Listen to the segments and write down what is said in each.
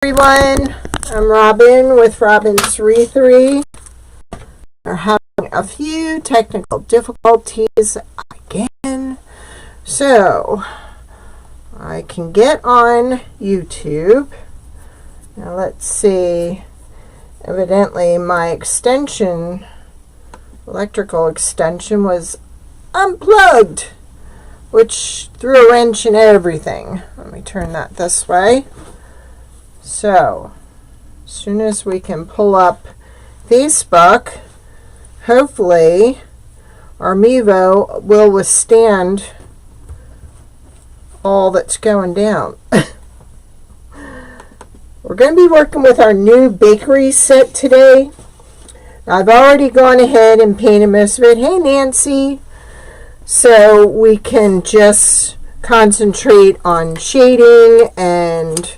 Everyone, I'm Robin with robinswreathery. We're having a few technical difficulties again, so I can get on YouTube. Now let's see. Evidently my electrical extension was unplugged, which threw a wrench in everything. Let me turn that this way. So, as soon as we can pull up Facebook, hopefully our Mevo will withstand all that's going down. We're going to be working with our new bakery set today. I've already gone ahead and painted most of it. Hey, Nancy. So we can just concentrate on shading and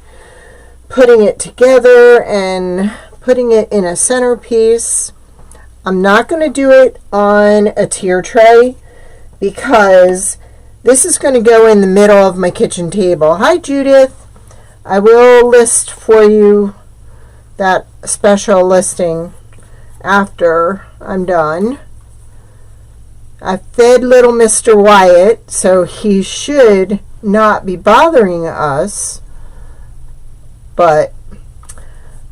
putting it together and putting it in a centerpiece. I'm not going to do it on a tier tray because this is going to go in the middle of my kitchen table. Hi, Judith. I will list for you that special listing after I'm done. I fed little Mr. Wyatt, so he should not be bothering us. But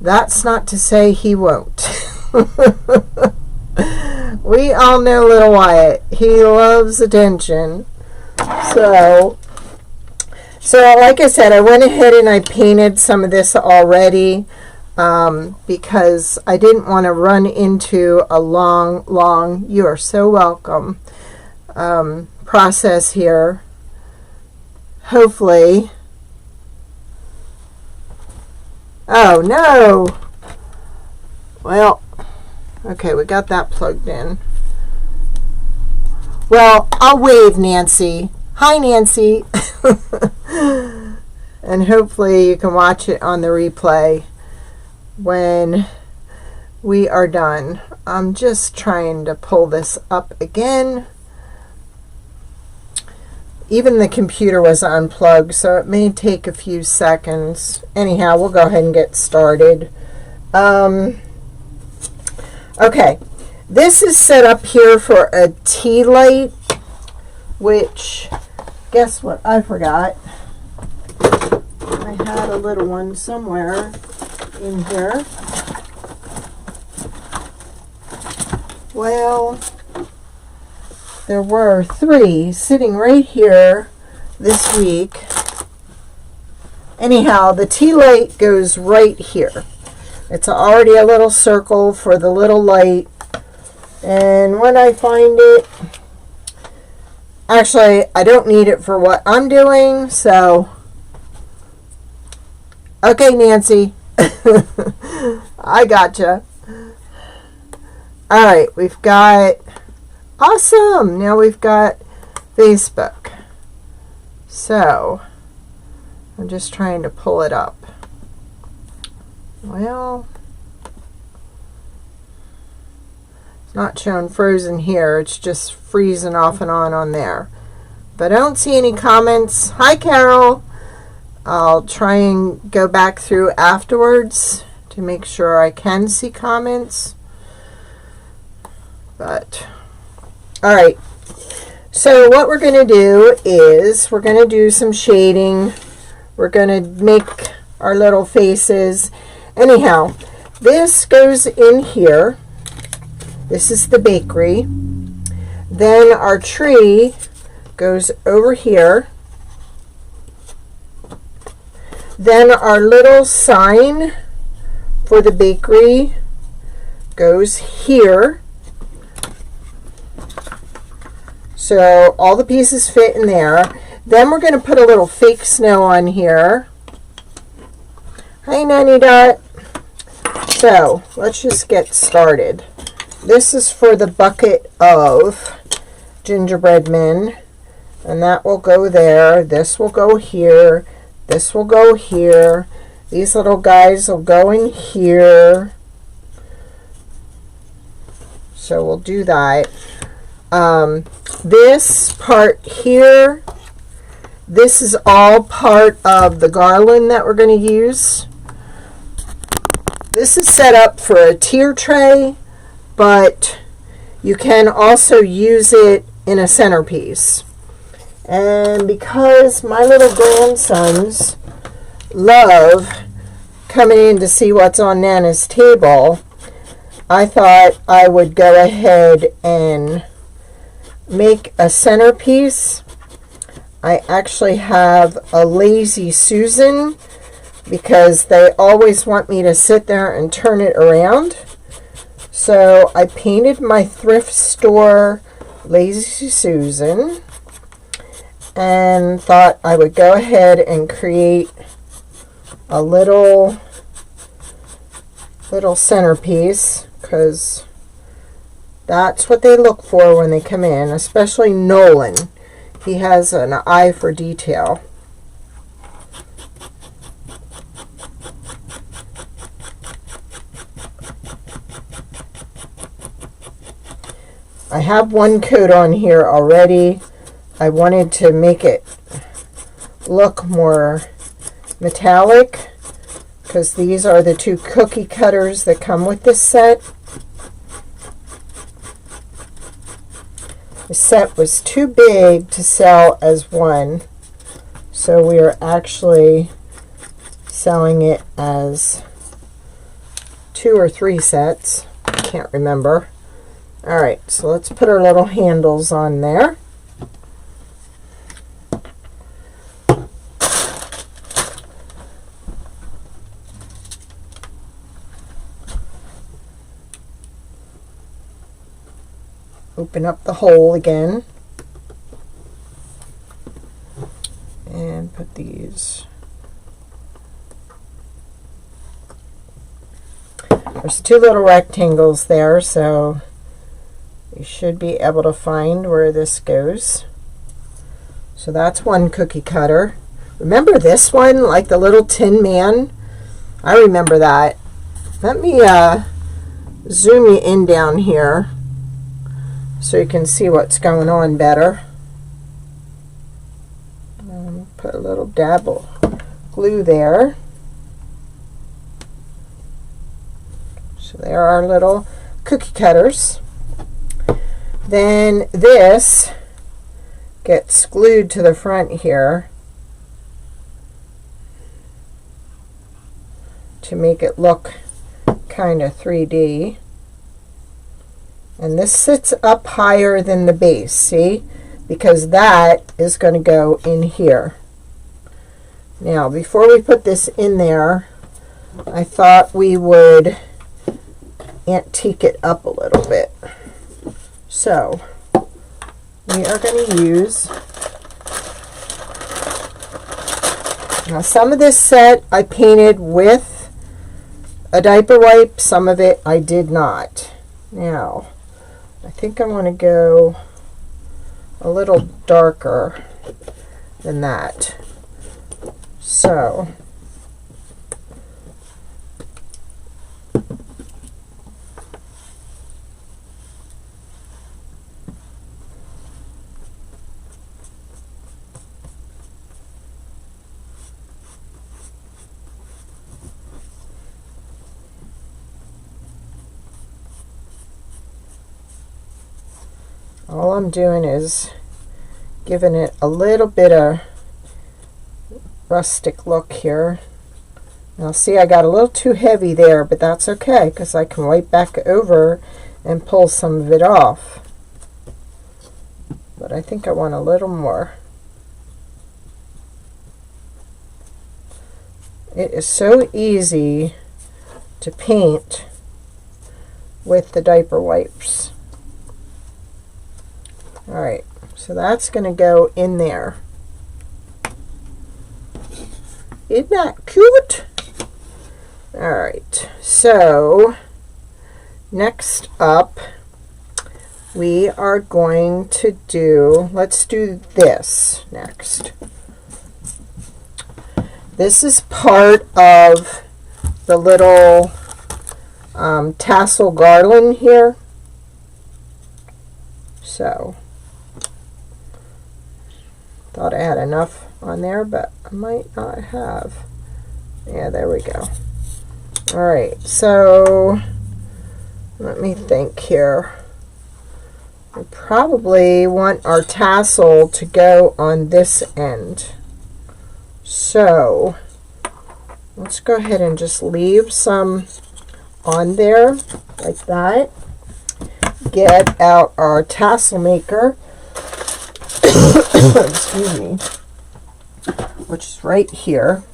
that's not to say he won't. We all know little Wyatt. He loves attention. So like I said, I went ahead and I painted some of this already because I didn't want to run into a long, you are so welcome, process here. Hopefully. Oh, no. Well, okay, we got that plugged in. Well, I'll wave Nancy. Hi, Nancy. And hopefully you can watch it on the replay when we are done. I'm just trying to pull this up again. Even the computer was unplugged, so it may take a few seconds. Anyhow, we'll go ahead and get started. Okay, this is set up here for a tea light, which, guess what, I forgot. I had a little one somewhere in here. Well, there were 3 sitting right here this week. Anyhow, the tea light goes right here. It's already a little circle for the little light. And when I find it, actually, I don't need it for what I'm doing, so. Okay, Nancy. I gotcha. All right, we've got. Awesome! Now we've got Facebook. So, I'm just trying to pull it up. Well, it's not showing frozen here. It's just freezing off and on there. But I don't see any comments. Hi, Carol! I'll try and go back through afterwards to make sure I can see comments. But all right, so what we're going to do is we're going to do some shading. We're going to make our little faces. Anyhow, this goes in here. This is the bakery. Then our tree goes over here. Then our little sign for the bakery goes here. So all the pieces fit in there. Then we're going to put a little fake snow on here. Hi, Nanny Dot. So let's just get started. This is for the bucket of gingerbread men. And that will go there. This will go here. This will go here. These little guys will go in here. So we'll do that. This part here, this is all part of the garland that we're going to use. This is set up for a tier tray, but you can also use it in a centerpiece. And because my little grandsons love coming in to see what's on Nana's table, I thought I would go ahead and make a centerpiece. I actually have a Lazy Susan because they always want me to sit there and turn it around. So I painted my thrift store Lazy Susan and thought I would go ahead and create a little centerpiece, because that's what they look for when they come in, especially Nolan. He has an eye for detail. I have one coat on here already. I wanted to make it look more metallic because these are the 2 cookie cutters that come with this set. The set was too big to sell as one, so we are actually selling it as 2 or 3 sets. I can't remember. Alright, so let's put our little handles on there. Open up the hole again and put these. There's 2 little rectangles there, so you should be able to find where this goes. So that's one cookie cutter. Remember this one, like the little Tin Man? I remember that. Let me zoom you in down here so you can see what's going on better. Put a little dab of glue there. So there are our little cookie cutters. Then this gets glued to the front here to make it look kind of 3D. And this sits up higher than the base, see? Because that is going to go in here. Now, before we put this in there, I thought we would antique it up a little bit. So, we are going to use, now some of this set I painted with a diaper wipe, some of it I did not. Now, I think I want to go a little darker than that. So, all I'm doing is giving it a little bit of rustic look here. Now see, I got a little too heavy there, but that's okay because I can wipe back over and pull some of it off. But I think I want a little more. It is so easy to paint with the diaper wipes. Alright, so that's going to go in there. Isn't that cute? Alright, so next up we are going to do, let's do this next. This is part of the little tassel garland here. So, thought I had enough on there, but I might not have. Yeah, there we go. All right, so let me think here. We probably want our tassel to go on this end. So let's go ahead and just leave some on there like that. Get out our tassel maker, excuse me, which is right here.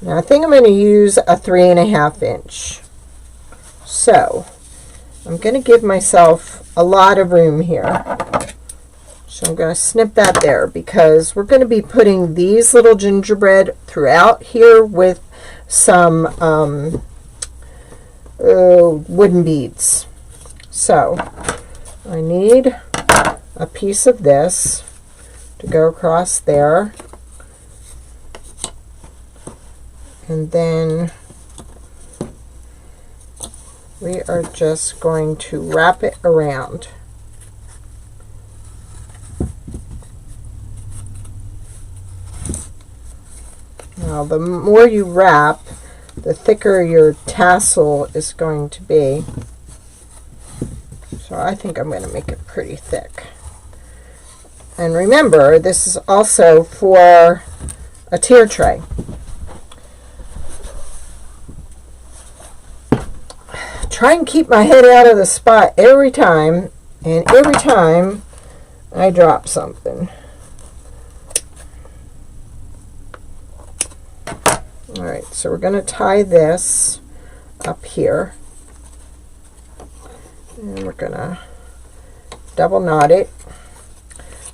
Now I think I'm going to use a 3.5 inch. So I'm going to give myself a lot of room here. So I'm going to snip that there because we're going to be putting these little gingerbread throughout here with some wooden beads. So I need a piece of this to go across there. And then we are just going to wrap it around. Now, the more you wrap, the thicker your tassel is going to be. So I think I'm going to make it pretty thick. And remember, this is also for a tier tray. Try and keep my head out of the spot every time, and every time I drop something. Alright, so we're going to tie this up here, and we're going to double knot it.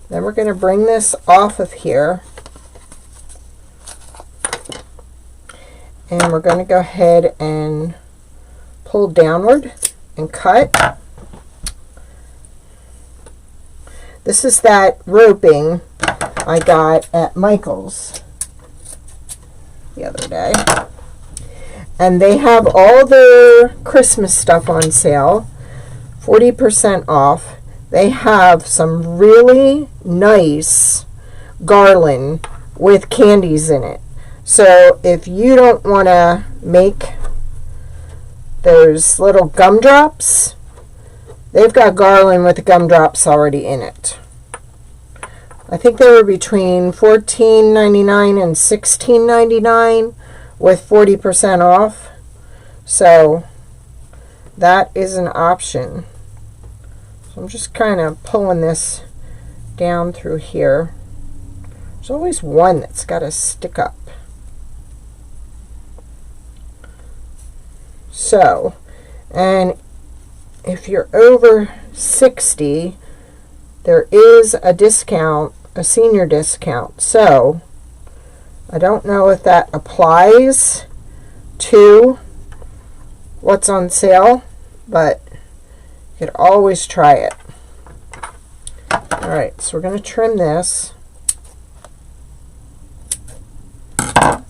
Then we're going to bring this off of here, and we're going to go ahead and pull downward and cut. This is that roping I got at Michael's the other day, and they have all their Christmas stuff on sale, 40% off. They have some really nice garland with candies in it. So if you don't want to make those little gumdrops, they've got garland with the gumdrops already in it. I think they were between $14.99 and $16.99 with 40% off. So that is an option. So I'm just kind of pulling this down through here. There's always one that's got to stick up. So, and if you're over 60, there is a discount, a senior discount. So I don't know if that applies to what's on sale, but you could always try it. Alright, so we're going to trim this,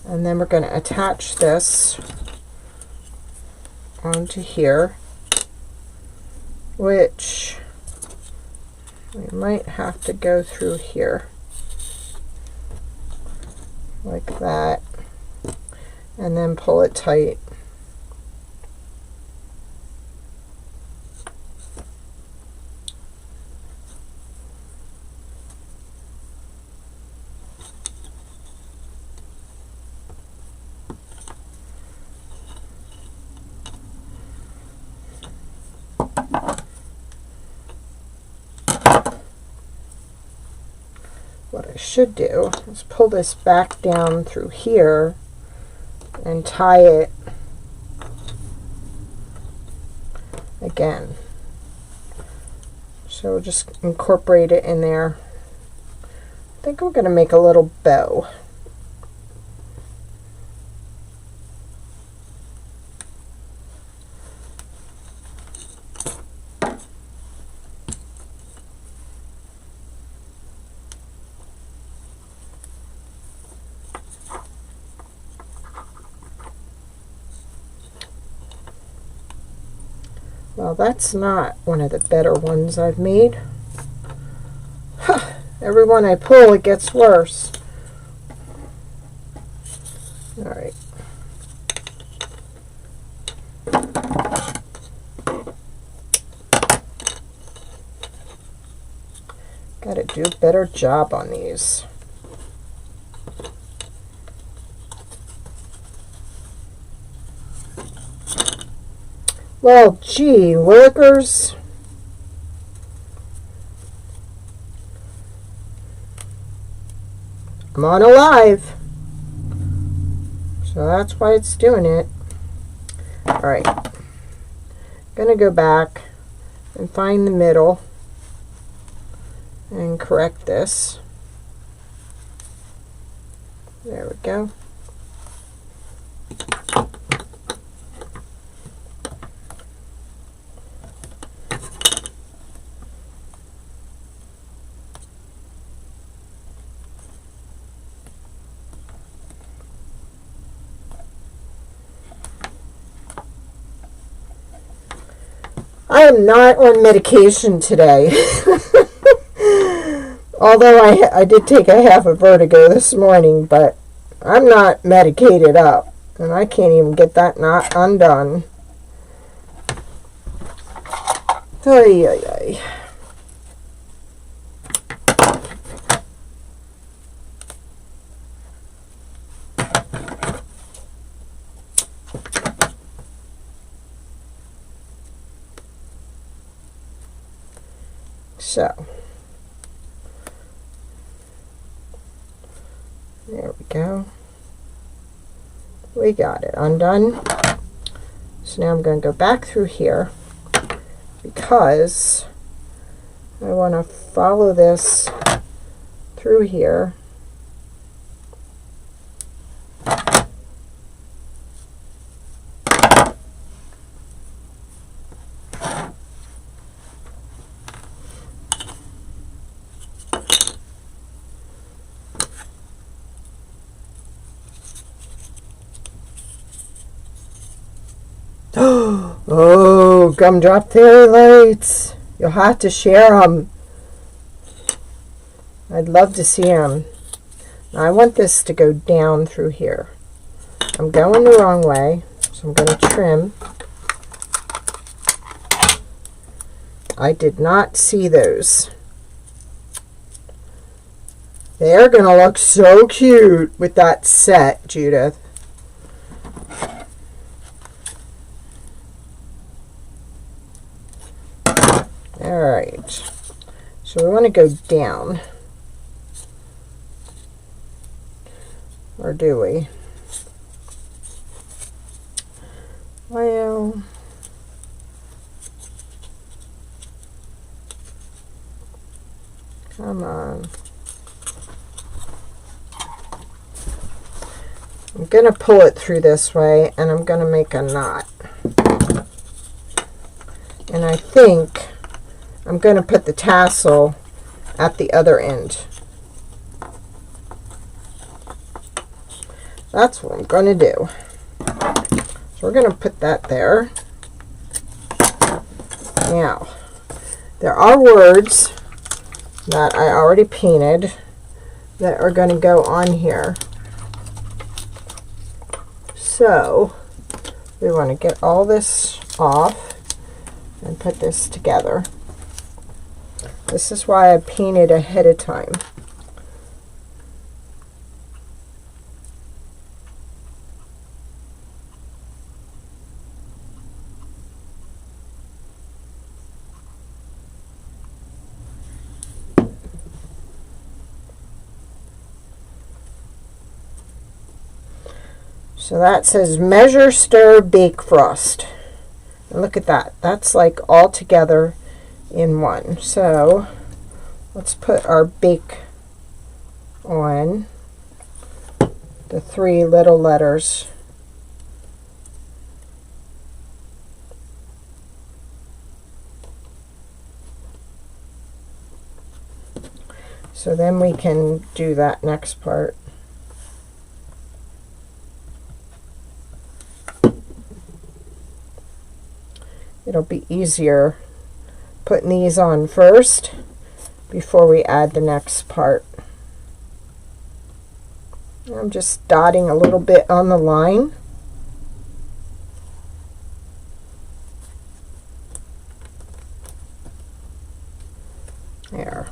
and then we're going to attach this onto here, which we might have to go through here like that, and then pull it tight. What I should do is pull this back down through here and tie it again. So we'll just incorporate it in there. I think we're going to make a little bow. Well, that's not one of the better ones I've made. Huh, every one I pull, it gets worse. Alright. do a better job on these. Well, gee willikers. I'm on alive. So that's why it's doing it. Alright. Gonna go back and find the middle and correct this. There we go. I am not on medication today. Although I did take a half a vertigo this morning, but I'm not medicated up. And I can't even get that knot undone. Ay, ay, ay. So, there we go. We got it undone. So now I'm going to go back through here because I want to follow this through here. Oh, gumdrop fairy lights. You'll have to share them. I'd love to see them. Now I want this to go down through here. I'm going the wrong way, so I'm going to trim. I did not see those. They're going to look so cute with that set, Judith. Alright, so we want to go down, or do we? Well, come on. I'm going to pull it through this way, and I'm going to make a knot. And I think I'm going to put the tassel at the other end. That's what I'm going to do. So we're going to put that there. Now, there are words that I already painted that are going to go on here. So we want to get all this off and put this together. This is why I painted ahead of time. So that says measure, stir, bake, frost. And look at that. That's like all together in one. So let's put our bake on the 3 little letters. So then we can do that next part. It'll be easier putting these on first before we add the next part. I'm just dotting a little bit on the line. There.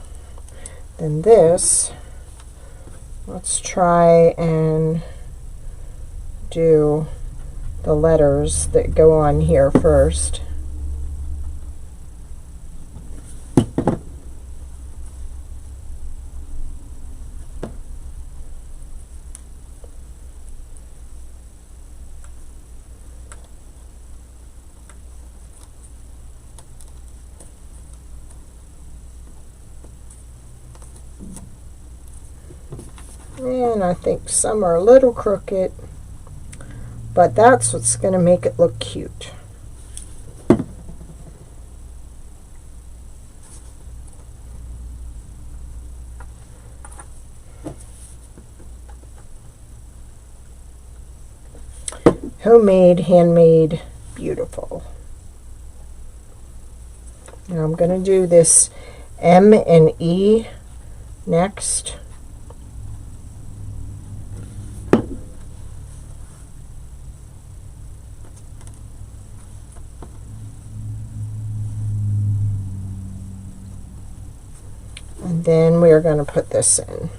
Then this, let's try and do the letters that go on here first. And I think some are a little crooked, but that's what's going to make it look cute. Homemade, handmade, beautiful. Now I'm going to do this M and E next. And then we are going to put this in.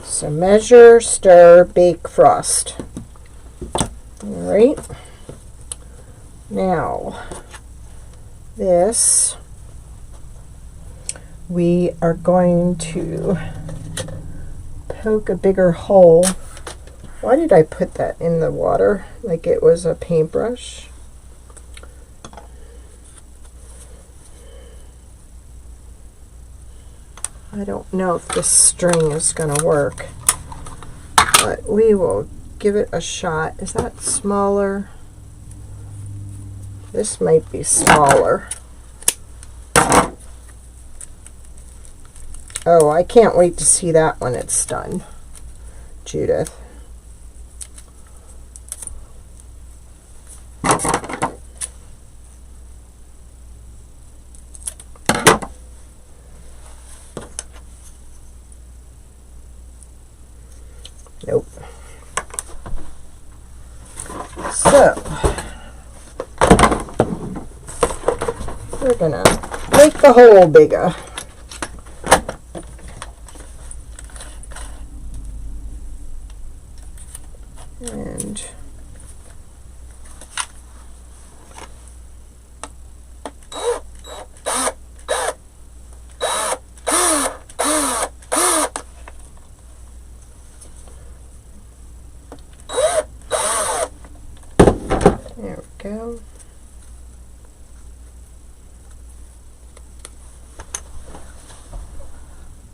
So measure, stir, bake, frost. All right. Now, this we are going to poke a bigger hole. Why did I put that in the water like it was a paintbrush? I don't know if this string is going to work, but we will give it a shot. Is that smaller? This might be smaller. Oh, I can't wait to see that when it's done, Judith. Nope. So, we're gonna make the hole bigger. And there we go.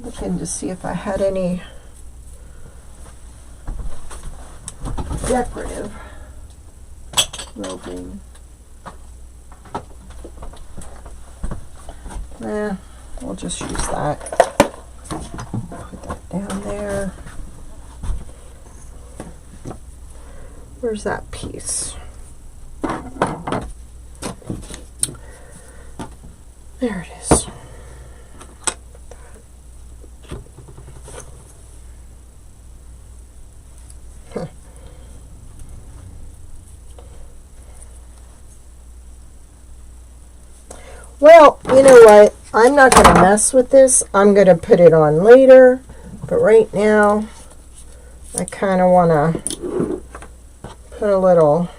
Looking to see if I had any decorative roving. We'll just use that. Put that down there. Where's that piece? There it is. Well, you know what? I'm not going to mess with this. I'm going to put it on later. But right now, I kind of want to put a little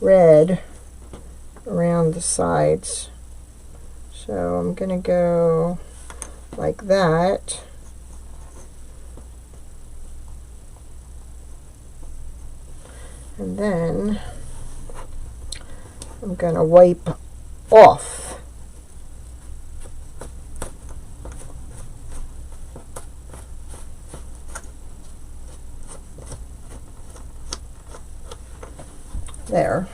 red around the sides. So I'm going to go like that. And then I'm going to wipe off. There.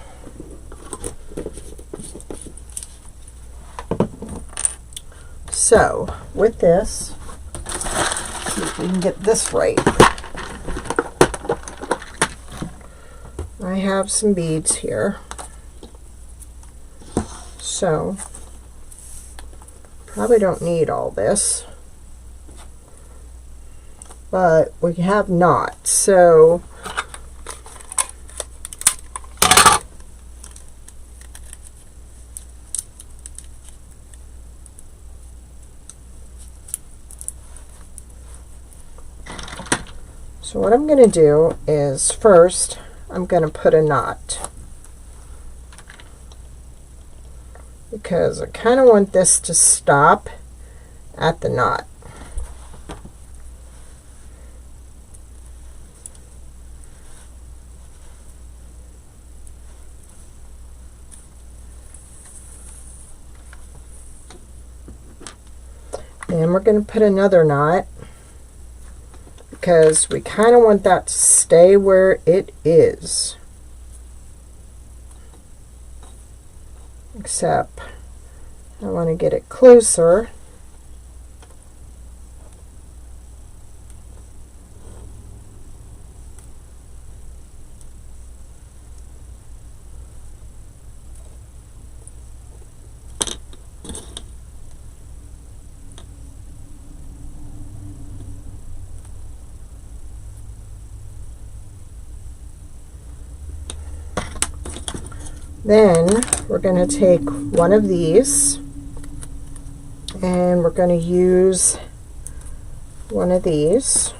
So, with this, see if we can get this right. I have some beads here. So, Probably don't need all this, but we have knots, so what I'm going to do is first I'm going to put a knot, because I kind of want this to stop at the knot. And we're going to put another knot, because we kind of want that to stay where it is. Except I want to get it closer. Then we're going to take one of these and we're going to use one of these.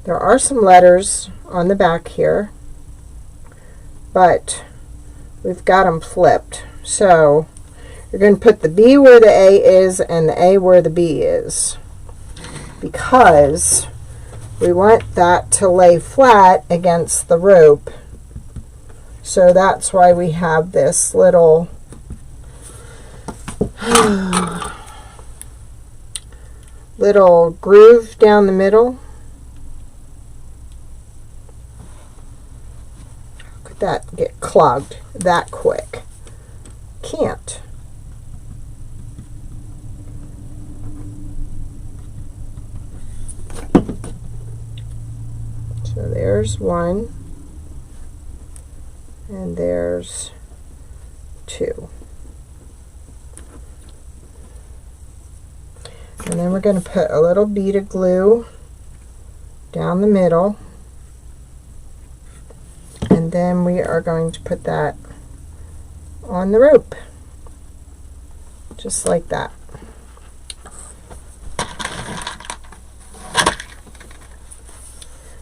There are some letters on the back here, but we've got them flipped. So you're going to put the B where the A is and the A where the B is, because we want that to lay flat against the rope. So that's why we have this little little groove down the middle. How could that get clogged that quick? Can't. So there's one. And there's two. And then we're going to put a little bead of glue down the middle. And then we are going to put that on the rope. Just like that.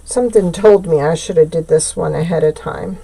Something told me I should have did this one ahead of time.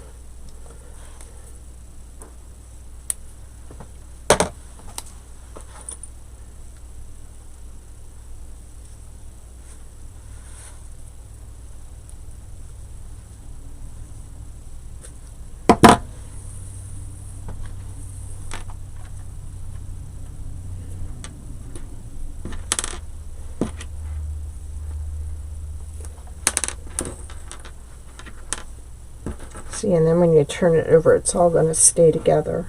See, and then when you turn it over, it's all going to stay together.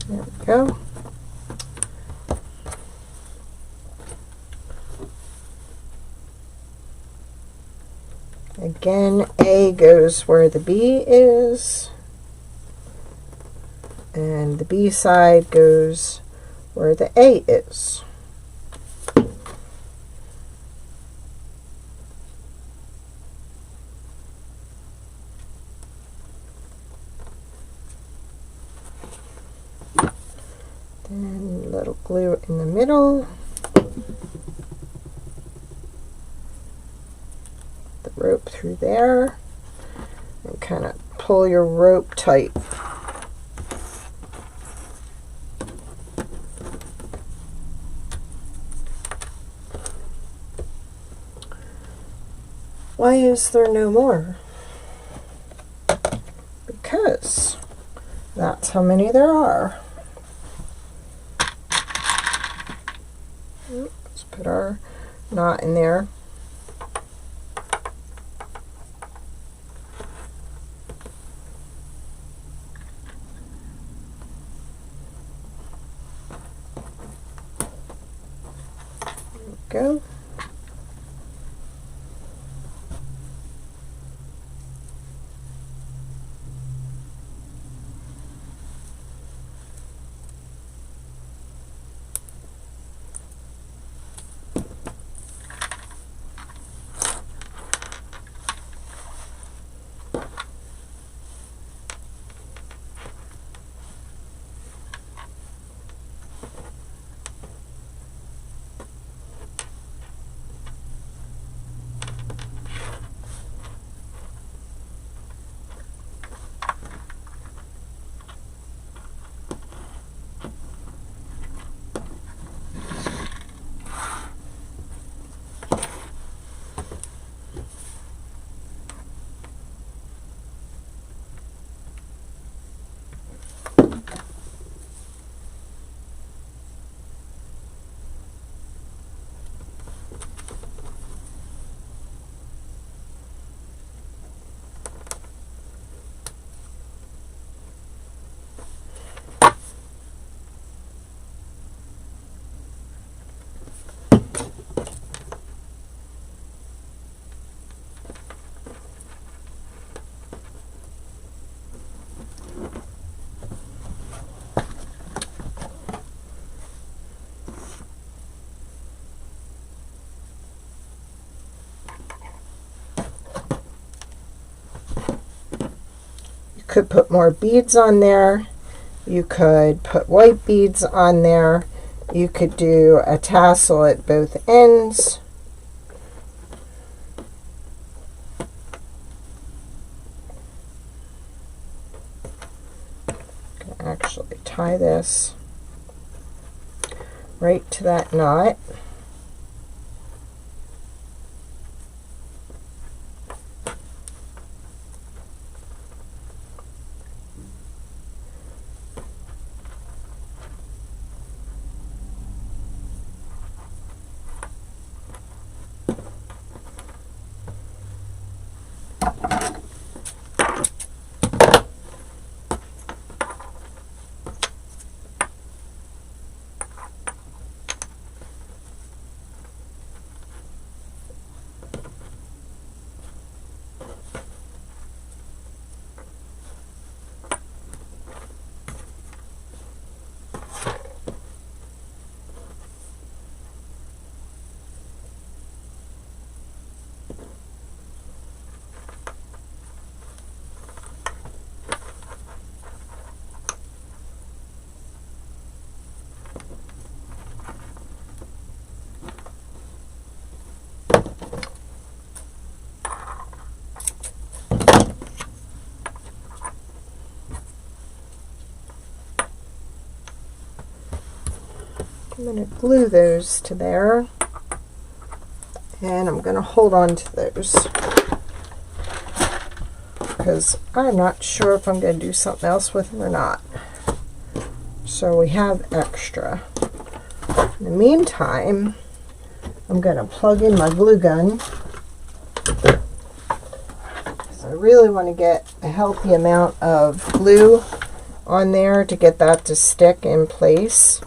There we go. Again, A goes where the B is, and the B side goes where the A is. Then a little glue in the middle. The rope through there. And kind of pull your rope tight. Why is there no more? Because that's how many there are. Let's put our knot in there. There we go. Could put more beads on there. You could put white beads on there. You could do a tassel at both ends. I'm going to actually tie this right to that knot. I'm going to glue those to there, and I'm going to hold on to those because I'm not sure if I'm going to do something else with them or not. So we have extra. In the meantime, I'm going to plug in my glue gun because I really want to get a healthy amount of glue on there to get that to stick in place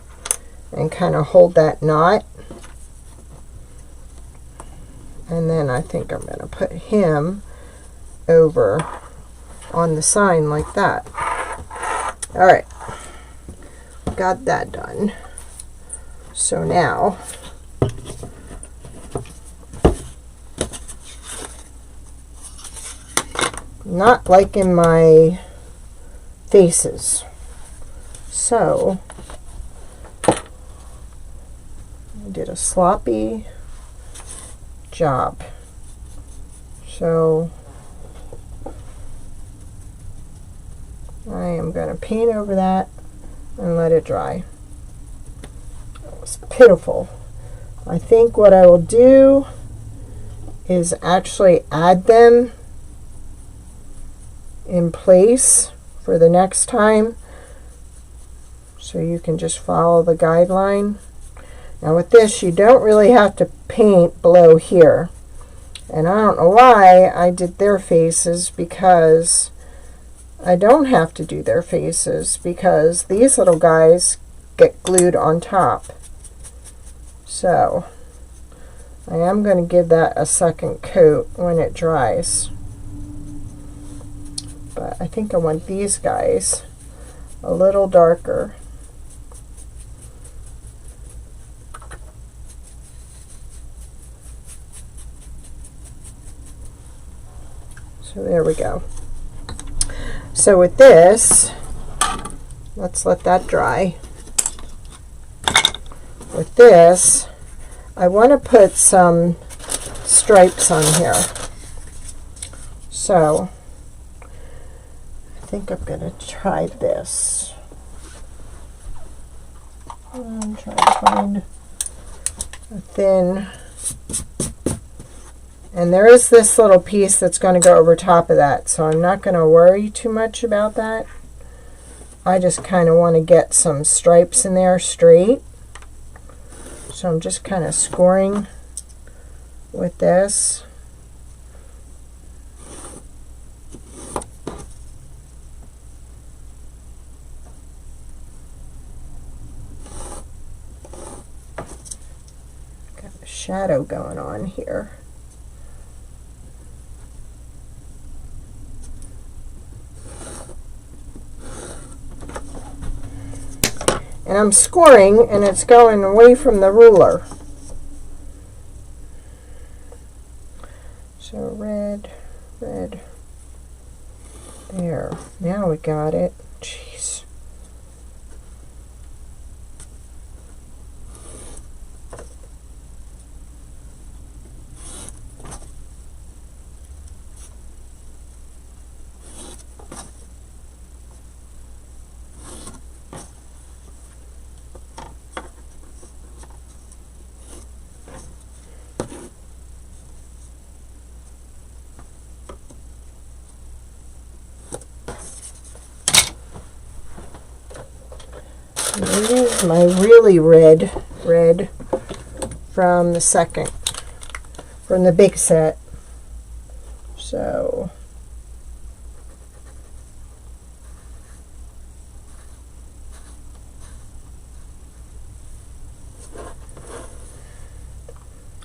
and kind of hold that knot. And then I think I'm going to put him over on the sign like that. Alright, got that done. So now not liking my faces, so I did a sloppy job. So I am going to paint over that and let it dry. It was pitiful. I think what I will do is actually add them in place for the next time, so you can just follow the guideline. Now with this, you don't really have to paint below here, and I don't know why I did their faces, because I don't have to do their faces, because these little guys get glued on top. So I am going to give that a second coat when it dries. But I think I want these guys a little darker. So there we go. So with this, let's let that dry. With this, I want to put some stripes on here. So I think I'm going to try this. I'm trying to find a thin, and there is this little piece that's going to go over top of that, so I'm not going to worry too much about that. I just kind of want to get some stripes in there straight. So I'm just kind of scoring with this. Got a shadow going on here. And I'm scoring, and it's going away from the ruler. So red, red, there. Now we got it. Jeez. This is my really red from the big set. So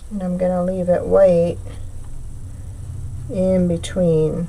and I'm going to leave it white in between.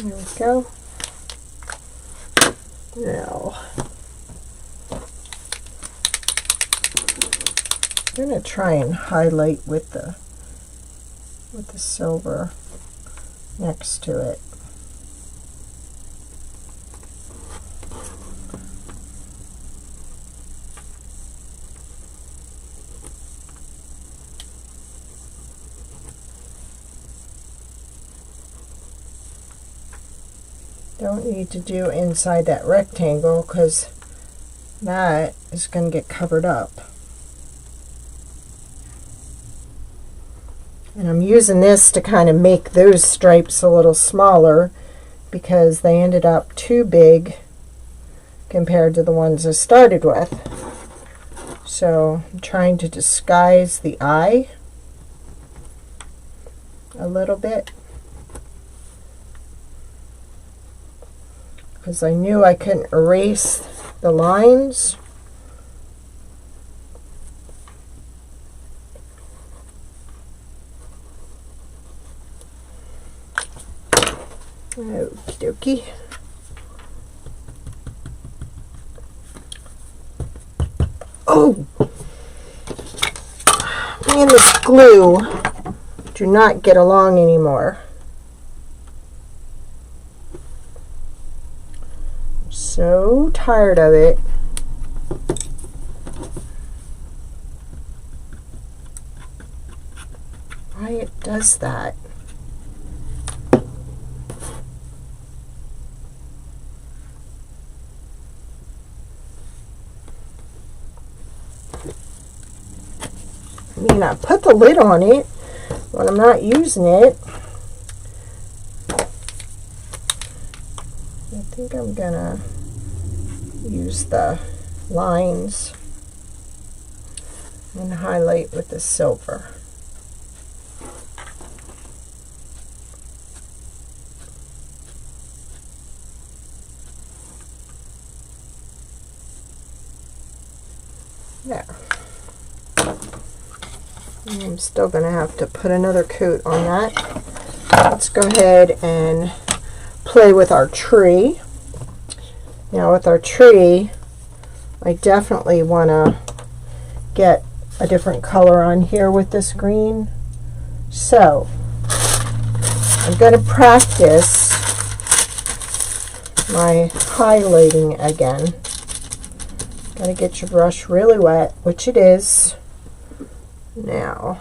There we go. Now I'm going to try and highlight with the silver next to it. Don't need to do inside that rectangle because that is going to get covered up. And I'm using this to kind of make those stripes a little smaller because they ended up too big compared to the ones I started with. So I'm trying to disguise the eye a little bit, because I knew I couldn't erase the lines. Okie dokie. Oh! Me and this glue do not get along anymore. I'm so tired of it. Why it does that? I mean, I put the lid on it when I'm not using it. I think I'm gonna use the lines and highlight with the silver. There. I'm still going to have to put another coat on that. Let's go ahead and play with our tree. Now with our tree, I definitely want to get a different color on here with this green. So I'm going to practice my highlighting again. Got to get your brush really wet, which it is. Now,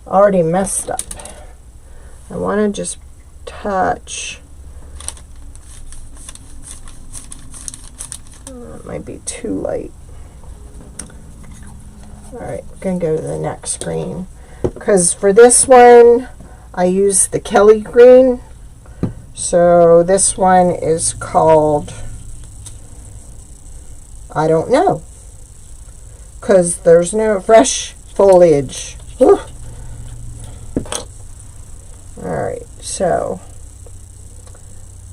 already messed up. I want to just touch. That might be too light. Alright, I'm going to go to the next green. Because for this one, I used the Kelly green. So this one is called, I don't know, because there's no fresh foliage. Alright, so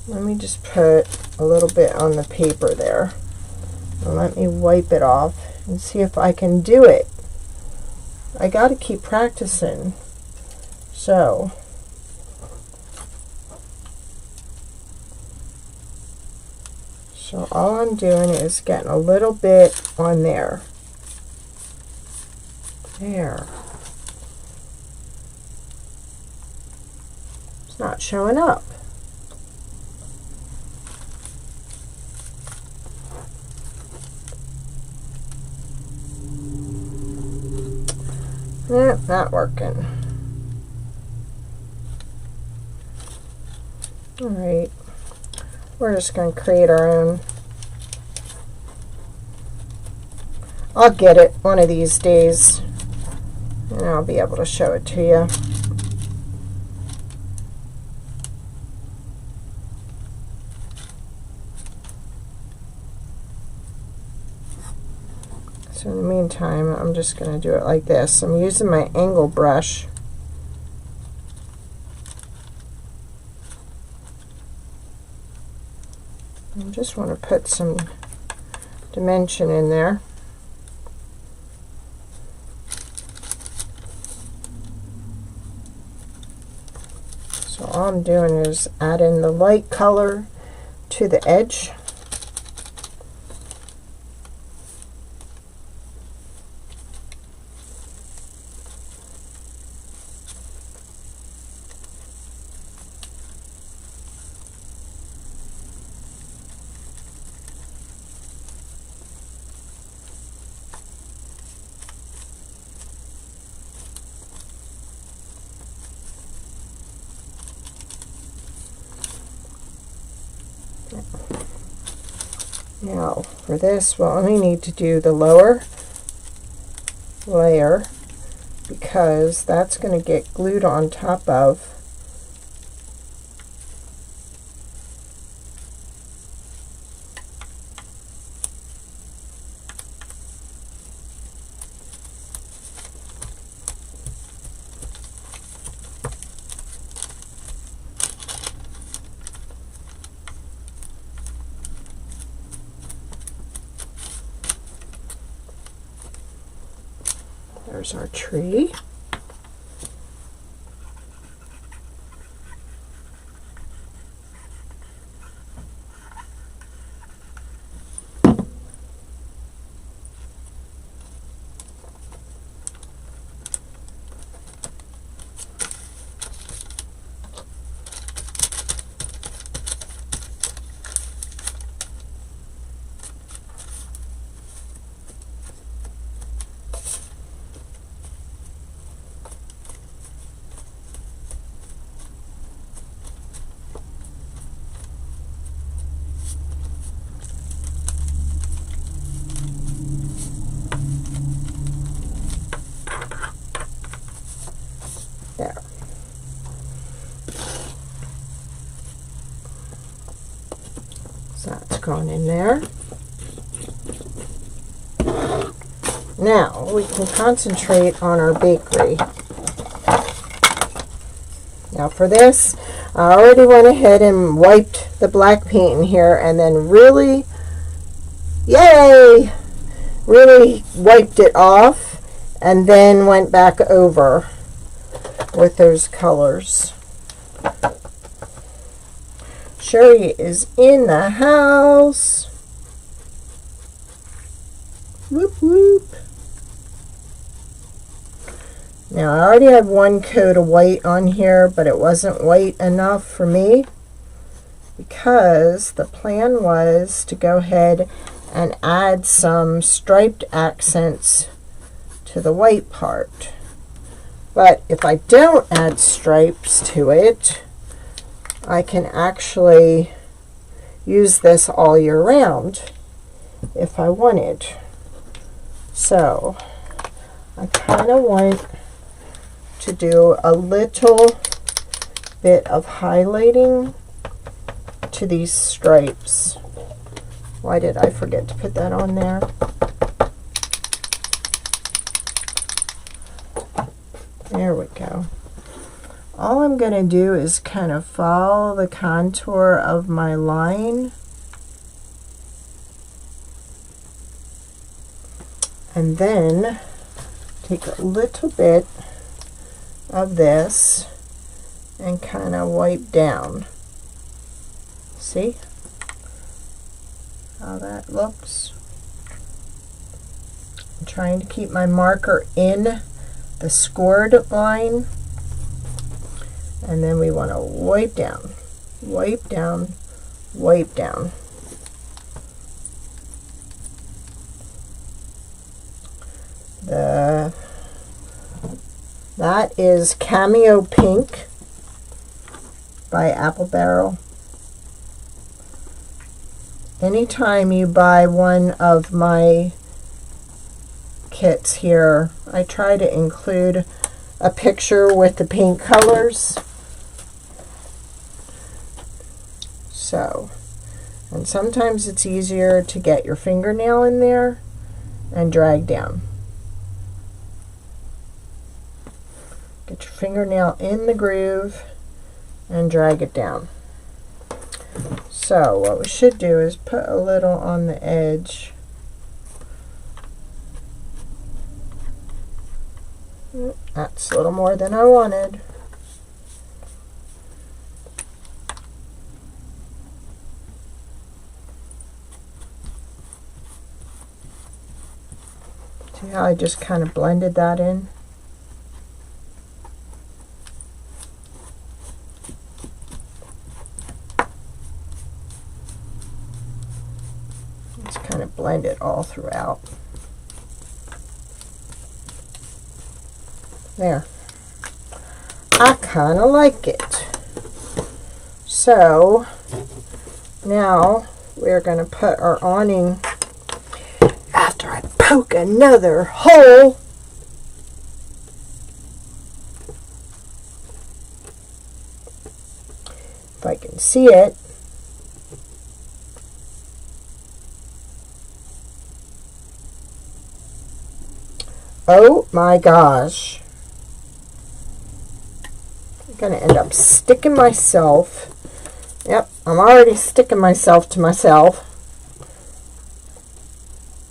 let me just put a little bit on the paper there. And let me wipe it off and see if I can do it. I got to keep practicing. So all I'm doing is getting a little bit on there. There. It's not showing up. Not working. Alright. We're just going to create our own. I'll get it one of these days, and I'll be able to show it to you. So in the meantime, I'm just going to do it like this. I'm using my angle brush. I just want to put some dimension in there. So all I'm doing is adding the light color to the edge. Now for this, we'll only need to do the lower layer because that's going to get glued on top of There's our tree. There. So that's gone in there. Now we can concentrate on our bakery. Now for this, I already went ahead and wiped the black paint in here and then really, yay, really wiped it off and then went back over with those colors. Sherry is in the house. Whoop whoop. Now I already have one coat of white on here, but it wasn't white enough for me because the plan was to go ahead and add some striped accents to the white part. But if I don't add stripes to it, I can actually use this all year round if I wanted. So I kind of want to do a little bit of highlighting to these stripes. Why did I forget to put that on there? There we go. All I'm going to do is kind of follow the contour of my line and then take a little bit of this and kind of wipe down. See how that looks? I'm trying to keep my marker in the scored line, and then we want to wipe down, wipe down, wipe down. That is Cameo Pink by Apple Barrel. Anytime you buy one of my kits here, I try to include a picture with the paint colors. So, and sometimes it's easier to get your fingernail in there and drag down. Get your fingernail in the groove and drag it down. So what we should do is put a little on the edge. That's a little more than I wanted. See how I just kind of blended that in? Just kind of blend it all throughout. There. I kind of like it. So now we're going to put our awning after I poke another hole. If I can see it. Oh my gosh. I'm going to end up sticking myself. Yep, I'm already sticking myself to myself.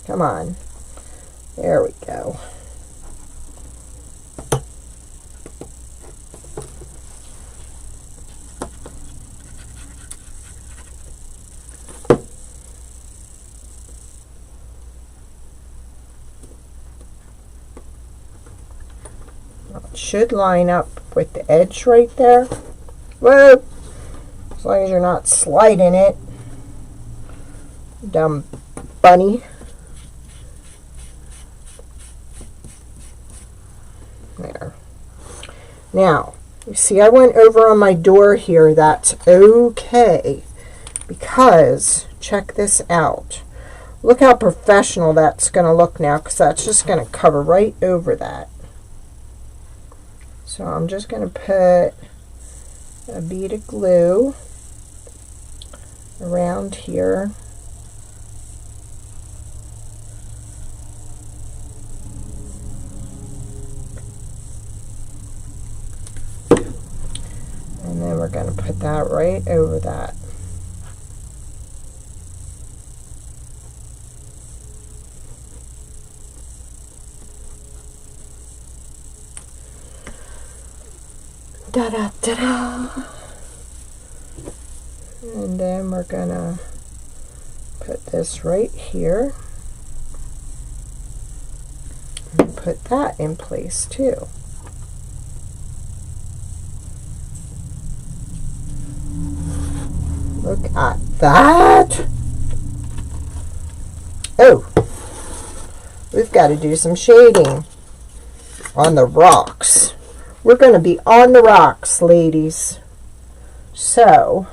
Come on. There we go. It should line up with the edge right there. Whoa! As long as you're not sliding it. Dumb bunny. There. Now, you see I went over on my door here. That's okay. Because, check this out. Look how professional that's going to look now, because that's just going to cover right over that. So I'm just going to put a bead of glue around here. And then we're going to put that right over that. Da-da-da-da. And then we're going to put this right here. And put that in place too. Look at that. Oh, we've got to do some shading on the rocks. We're going to be on the rocks, ladies. So,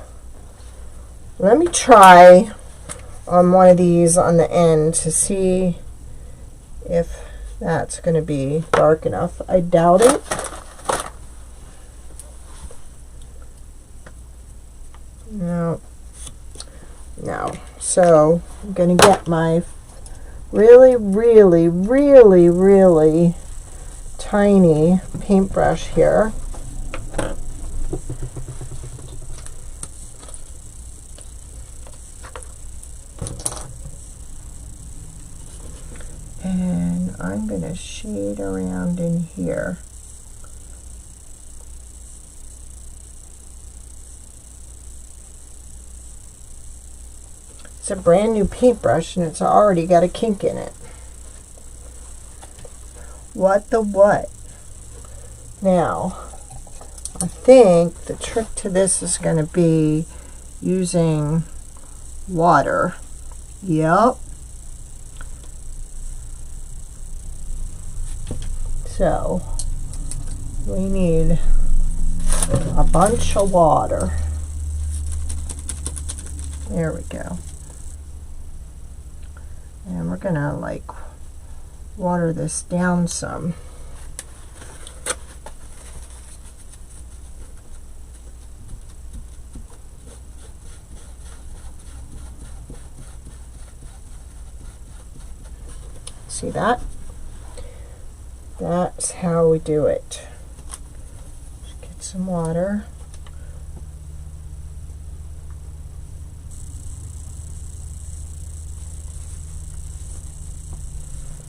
let me try on one of these on the end to see if that's going to be dark enough. I doubt it. No. No. So, I'm going to get my really, really, really, really tiny paintbrush here. And I'm going to shade around in here. It's a brand new paintbrush and it's already got a kink in it. What the what? Now, I think the trick to this is going to be using water. Yep. So, we need a bunch of water. There we go. And we're going to like water this down some. See that? That's how we do it. Just get some water.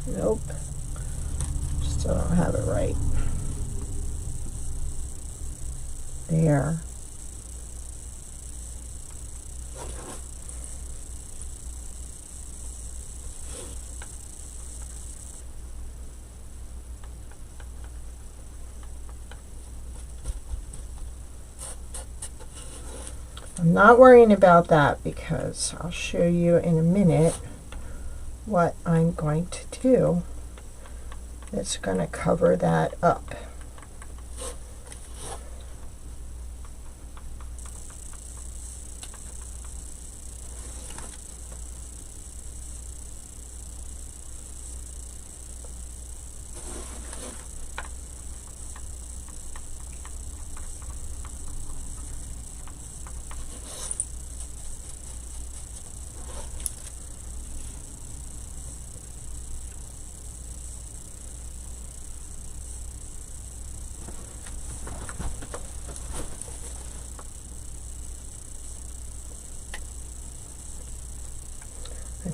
Nope. Still don't have it right. There. I'm not worrying about that because I'll show you in a minute what I'm going to do that's going to cover that up.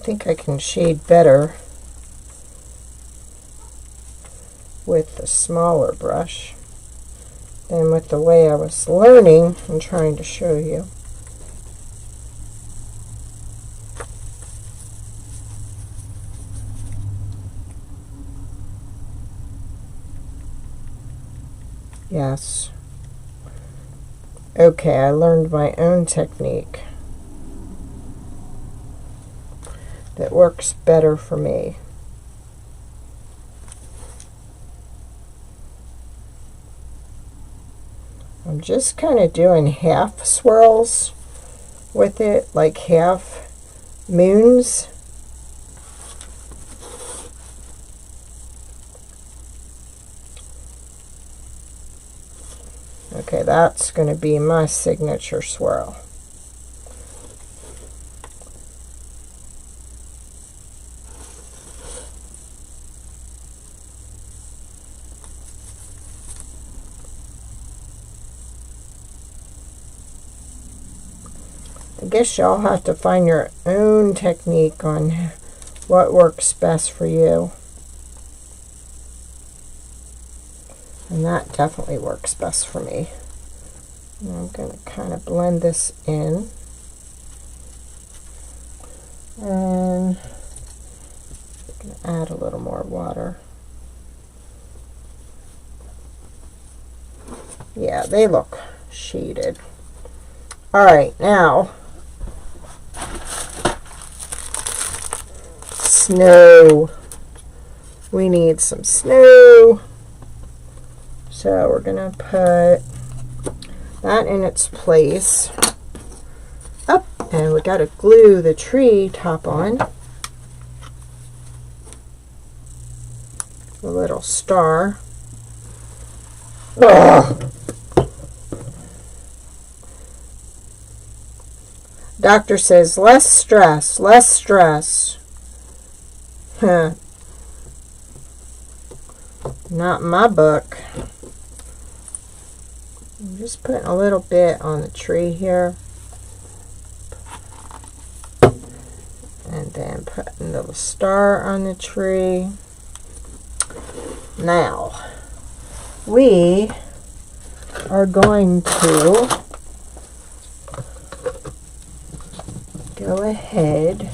think I can shade better with the smaller brush than with the way I was learning and trying to show you. Yes. Okay, I learned my own technique that works better for me. I'm just kind of doing half swirls with it, like half moons. Okay, that's going to be my signature swirl. I guess y'all have to find your own technique on what works best for you. And that definitely works best for me. And I'm going to kind of blend this in. And I'm going to add a little more water. Yeah, they look shaded. Alright, now snow. We need some snow. So we're going to put that in its place. Up, and we got to glue the tree top on. A little star. Ugh. Doctor says less stress, less stress. Huh. Not in my book. I'm just putting a little bit on the tree here. And then putting the star on the tree. Now, we are going to go ahead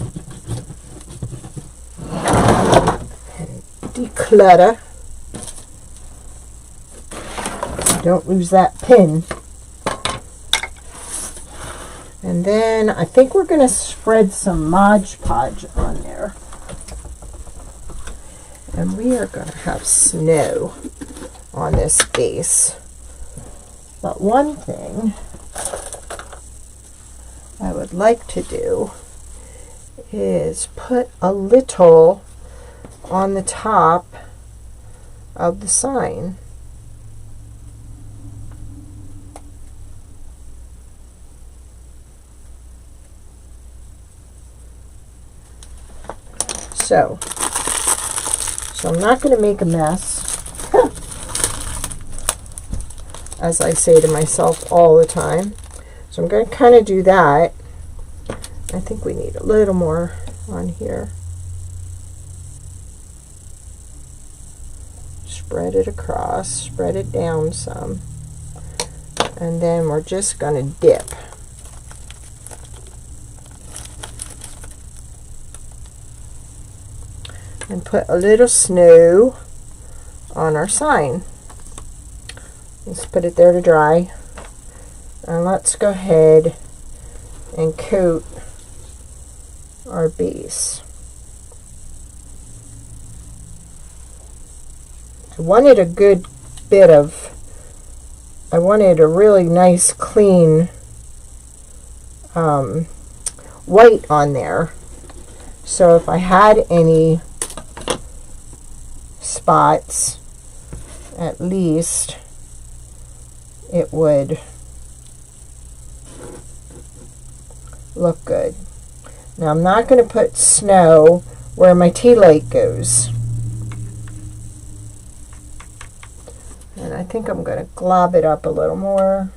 and declutter. Don't lose that pin. And then I think we're going to spread some Mod Podge on there. And we are going to have snow on this base. But one thing I would like to do is put a little on the top of the sign. So I'm not going to make a mess, as I say to myself all the time. So I'm going to kind of do that. I think we need a little more on here. Spread it across, spread it down some, and then we're just going to dip. And put a little snow on our sign. Let's put it there to dry. And let's go ahead and coat our base. I wanted a good bit of, I wanted a really nice clean white on there. So if I had any spots, at least it would look good. Now I'm not going to put snow where my tea light goes. And I think I'm going to glob it up a little more.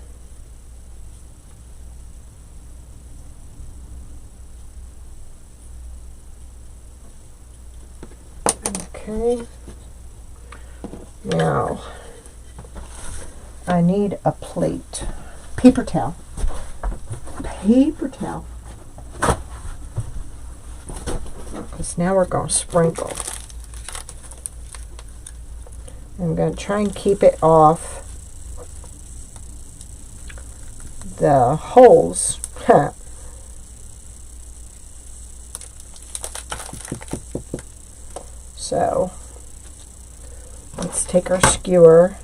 Okay. Now, I need a plate. Paper towel. Paper towel. Because now we're going to sprinkle. I'm going to try and keep it off the holes. So, let's take our skewer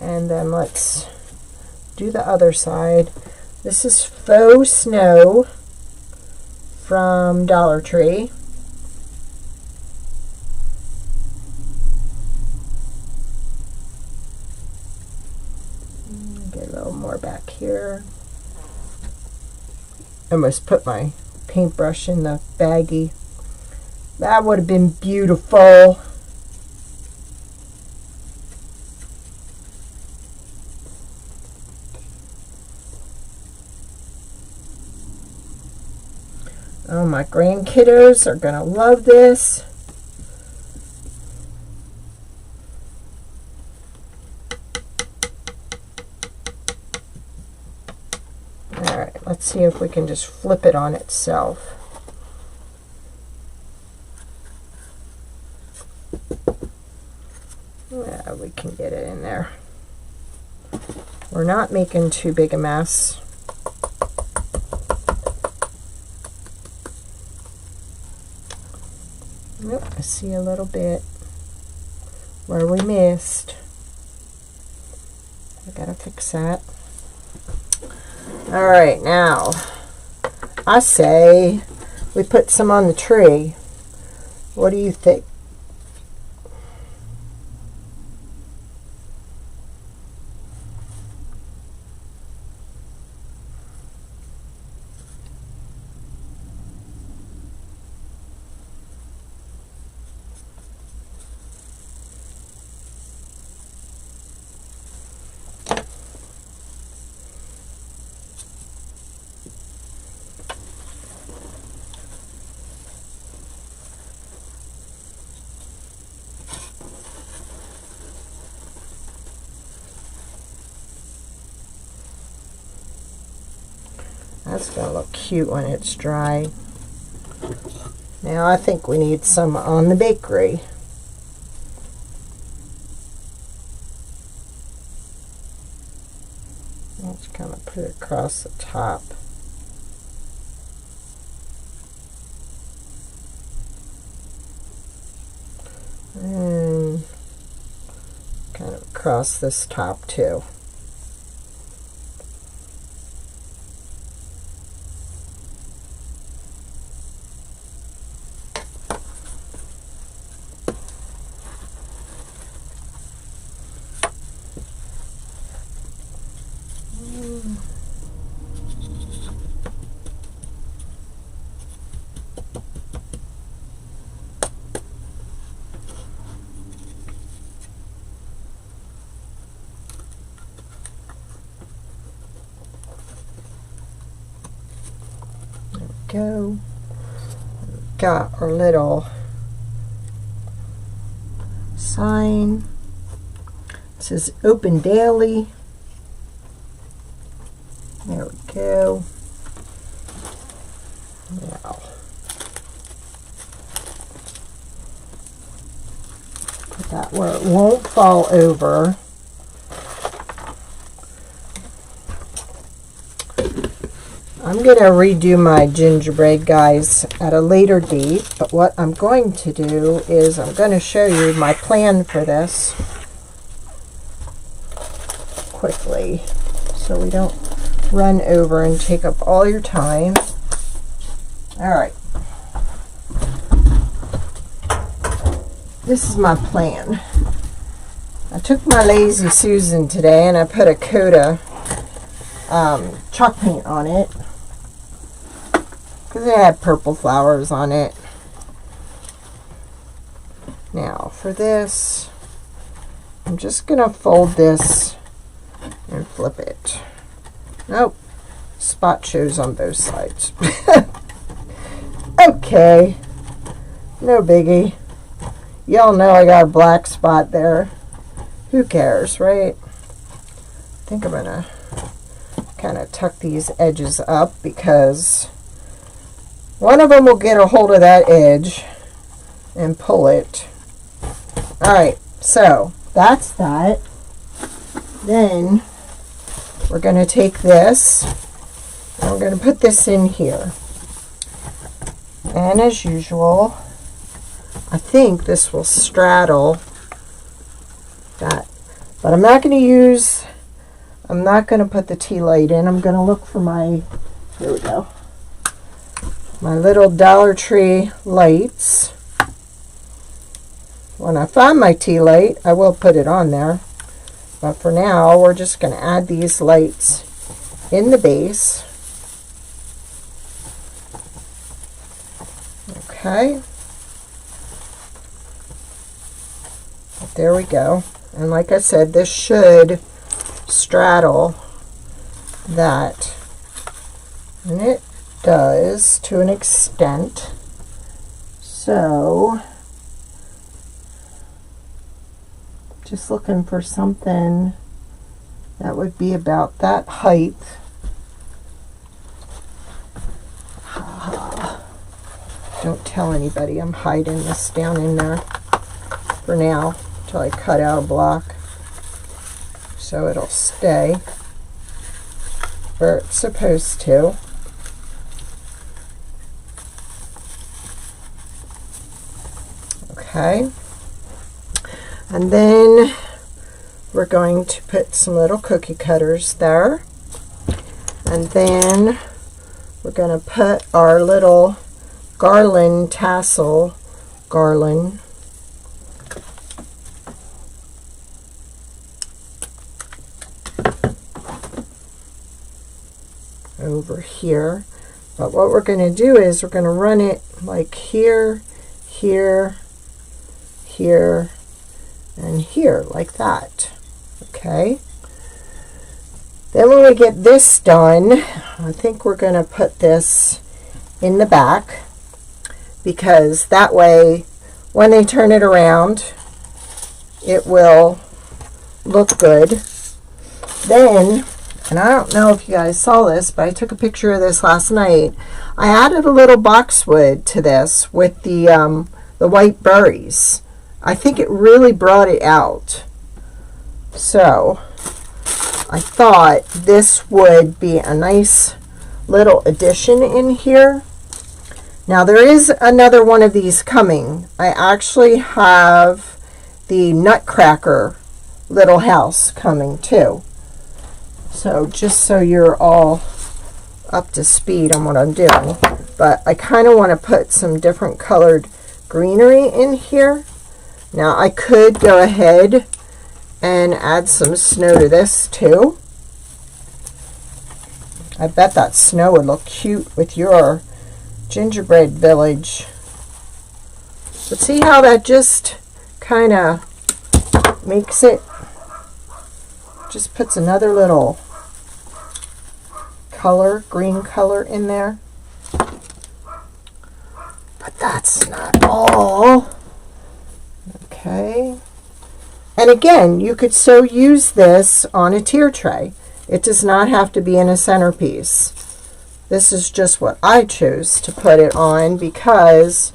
and then let's do the other side. This is faux snow from Dollar Tree. Get a little more back here. Almost put my paintbrush in the baggie. That would have been beautiful. Oh, my grandkiddos are gonna love this. Alright, let's see if we can just flip it on itself. Yeah, we can get it in there. We're not making too big a mess. Nope, I see a little bit where we missed. I gotta fix that. Alright, now I say we put some on the tree. What do you think? That's going to look cute when it's dry. Now I think we need some on the bakery. Let's kind of put it across the top. And kind of across this top too. Go. Got our little sign. It says open daily. There we go. Now put that where it won't fall over. I'm going to redo my gingerbread, guys, at a later date, but what I'm going to do is I'm going to show you my plan for this quickly so we don't run over and take up all your time. Alright. This is my plan. I took my Lazy Susan today and I put a coat of chalk paint on it. Because it had purple flowers on it. Now for this, I'm just going to fold this and flip it. Nope, spot shows on both sides. Okay, no biggie. Y'all know I got a black spot there. Who cares, right? I think I'm gonna kind of tuck these edges up because one of them will get a hold of that edge and pull it. Alright, so that's that. Then we're going to take this and we're going to put this in here. And as usual, I think this will straddle that. But I'm not going to put the tea light in. I'm going to look for my, here we go, my little Dollar Tree lights. When I find my tea light, I will put it on there. But for now, we're just going to add these lights in the base. Okay. There we go. And like I said, this should straddle that. And it does to an extent. So just looking for something that would be about that height. Don't tell anybody, I'm hiding this down in there for now until I cut out a block so it'll stay where it's supposed to. Okay. And then we're going to put some little cookie cutters there. And then we're going to put our little garland, tassel garland, over here. But what we're going to do is we're going to run it like here, here, here, and here, like that. Okay. Then when we get this done, I think we're going to put this in the back, because that way when they turn it around it will look good. Then, and I don't know if you guys saw this, but I took a picture of this last night. I added a little boxwood to this with the white berries. I think it really brought it out. So I thought this would be a nice little addition in here. Now there is another one of these coming. I actually have the Nutcracker little house coming too. So just so you're all up to speed on what I'm doing. But I kind of want to put some different colored greenery in here. Now I could go ahead and add some snow to this too. I bet that snow would look cute with your gingerbread village. But see how that just kind of makes it, just puts another little color, green color in there. But that's not all. Okay. And again, you could so use this on a tier tray. It does not have to be in a centerpiece. This is just what I chose to put it on because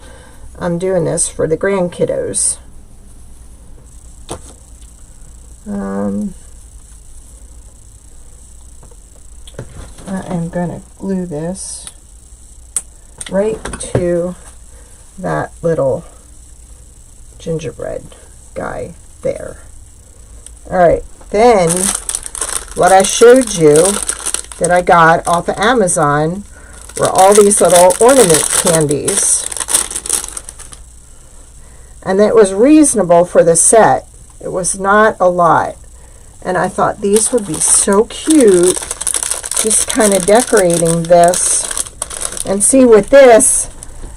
I'm doing this for the grandkiddos. I am going to glue this right to that little gingerbread guy there. Alright, then what I showed you that I got off of Amazon were all these little ornament candies. And it was reasonable for the set. It was not a lot. And I thought these would be so cute, just kind of decorating this. And see with this,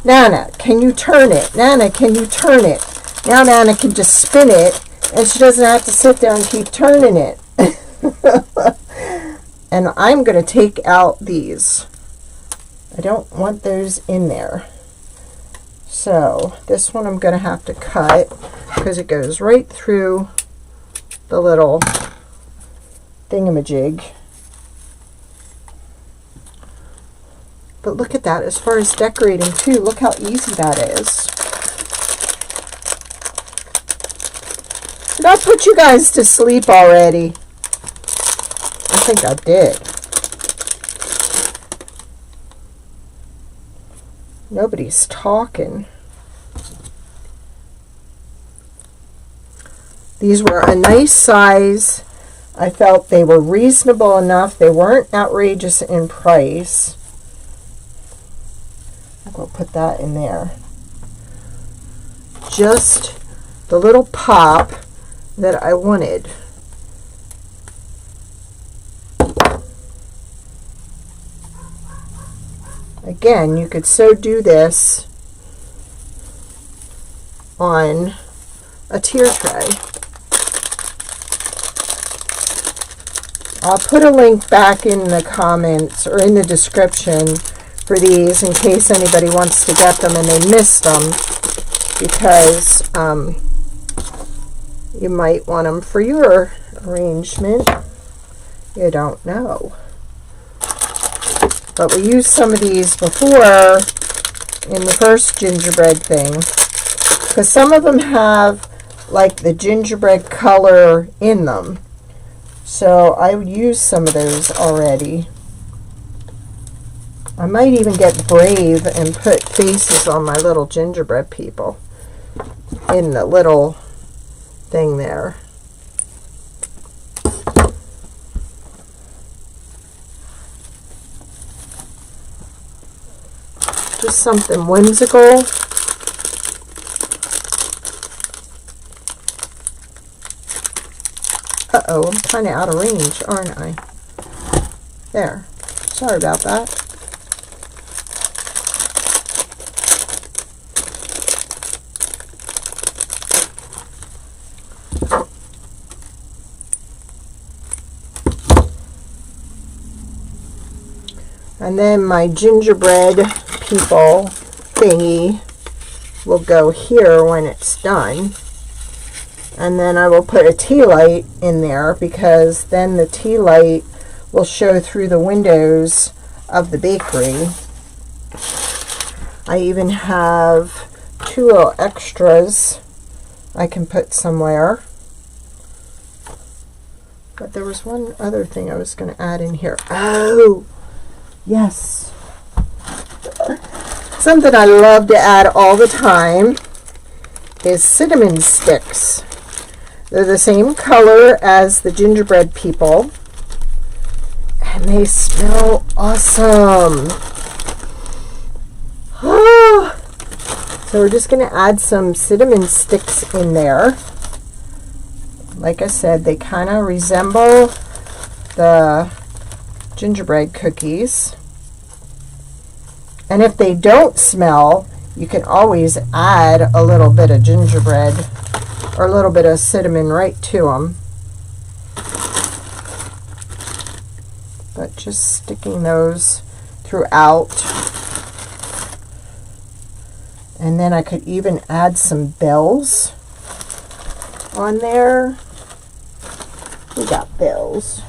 Nana, can you turn it? Nana, can you turn it? Now Nana can just spin it, and she doesn't have to sit there and keep turning it. And I'm going to take out these. I don't want those in there. So this one I'm going to have to cut because it goes right through the little thingamajig. But look at that, as far as decorating too, look how easy that is. Did I put you guys to sleep already? I think I did. Nobody's talking. These were a nice size. I felt they were reasonable enough. They weren't outrageous in price. I'm going to put that in there. Just the little pop that I wanted. Again, you could so do this on a tier tray. I'll put a link back in the comments or in the description for these in case anybody wants to get them and they missed them, because you might want them for your arrangement. You don't know. But we used some of these before in the first gingerbread thing, because some of them have like the gingerbread color in them. So I would use some of those already. I might even get brave and put faces on my little gingerbread people in the little thing there. Just something whimsical. Uh-oh, I'm kind of out of range, aren't I? There. Sorry about that. And then my gingerbread people thingy will go here when it's done. And then I will put a tea light in there, because then the tea light will show through the windows of the bakery. I even have 2 little extras I can put somewhere. But there was one other thing I was going to add in here. Oh, yes. Something I love to add all the time is cinnamon sticks. They're the same color as the gingerbread people, and they smell awesome. Oh. So we're just going to add some cinnamon sticks in there. Like I said, they kind of resemble the gingerbread cookies. And if they don't smell, you can always add a little bit of gingerbread or a little bit of cinnamon right to them. But just sticking those throughout. And then I could even add some bells on there. We got bells.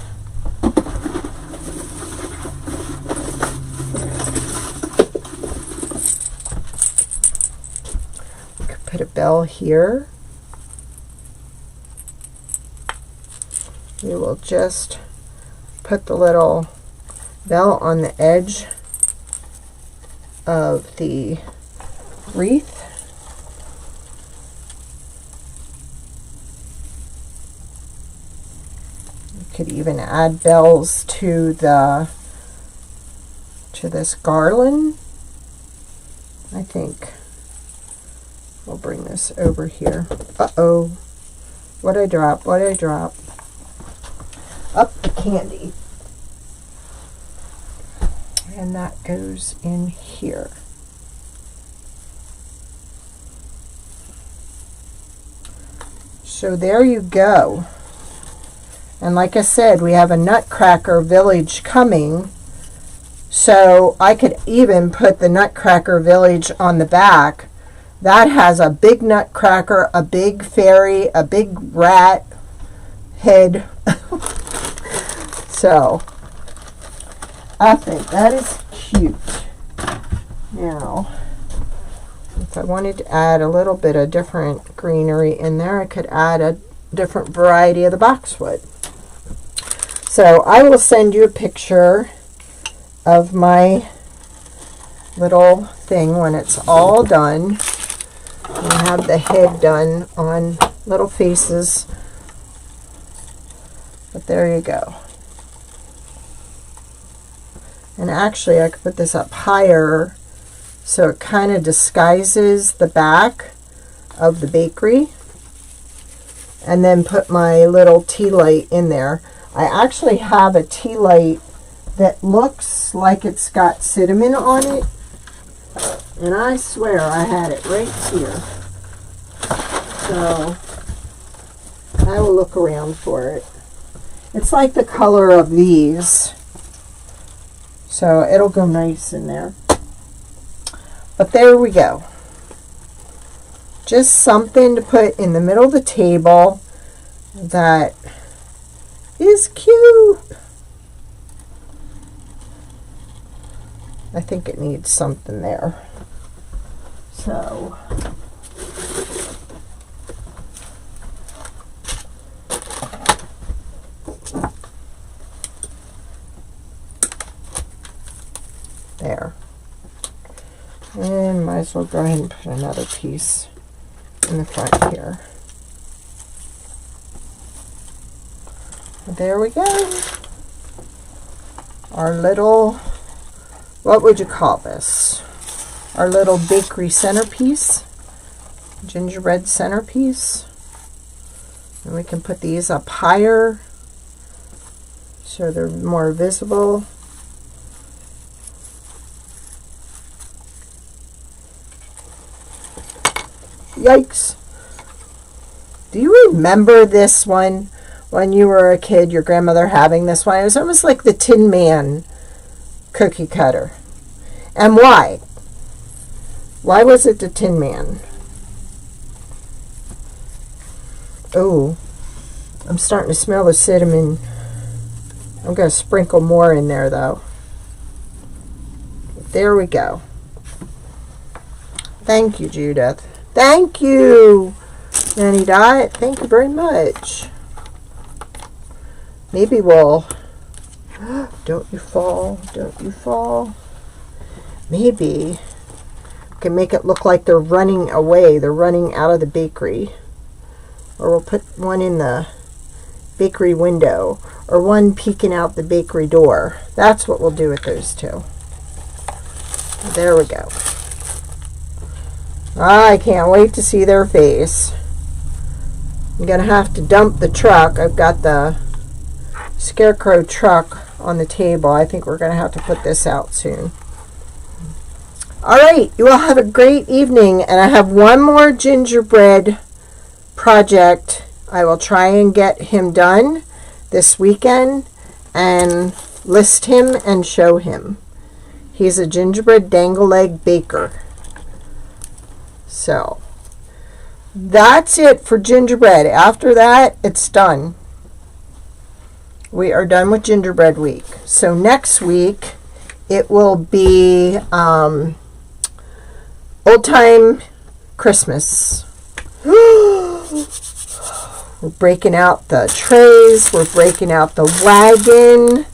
We could put a bell here. We will just put the little bell on the edge of the wreath. You could even add bells to this garland. I think we'll bring this over here. Uh-oh. What'd I drop? What'd I drop? Up the candy. And that goes in here. So there you go. And like I said, we have a Nutcracker Village coming. So I could even put the Nutcracker Village on the back That has a big nutcracker, a big fairy, a big rat head. So, I think that is cute. Now, if I wanted to add a little bit of different greenery in there, I could add a different variety of the boxwood. So, I will send you a picture of my little thing when it's all done. I have the head done on little faces. But there you go. And actually I could put this up higher so it kind of disguises the back of the bakery. And then put my little tea light in there. I actually have a tea light that looks like it's got cinnamon on it. And I swear I had it right here. So I will look around for it. It's like the color of these. So it'll go nice in there. But there we go. Just something to put in the middle of the table that is cute. I think it needs something there. So there. And might as well go ahead and put another piece in the front here. There we go. Our little, what would you call this? Our little bakery centerpiece, gingerbread centerpiece. And we can put these up higher so they're more visible. Yikes. Do you remember this one when you were a kid, your grandmother having this one? It was almost like the Tin Man cookie cutter. And why? Why was it the Tin Man? Oh, I'm starting to smell the cinnamon. I'm going to sprinkle more in there though. There we go. Thank you, Judith. Thank you, Nanny Dot. Thank you very much. Maybe we'll... Don't you fall. Don't you fall. Maybe we can make it look like they're running away. They're running out of the bakery. Or we'll put one in the bakery window. Or one peeking out the bakery door. That's what we'll do with those two. There we go. I can't wait to see their face. I'm going to have to dump the truck. I've got the scarecrow truck on the table. I think we're going to have to put this out soon. Alright, you all have a great evening. And I have one more gingerbread project. I will try and get him done this weekend and list him and show him. He's a gingerbread dangle leg baker. So, that's it for gingerbread. After that, it's done. We are done with gingerbread week. So next week, it will be old time Christmas. We're breaking out the trays. We're breaking out the wagon.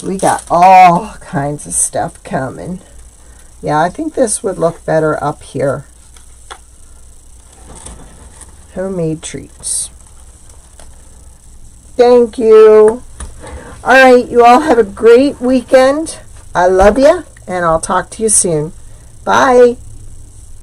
We got all kinds of stuff coming. Yeah, I think this would look better up here. Homemade treats. Thank you. All right, you all have a great weekend. I love you, and I'll talk to you soon. Bye.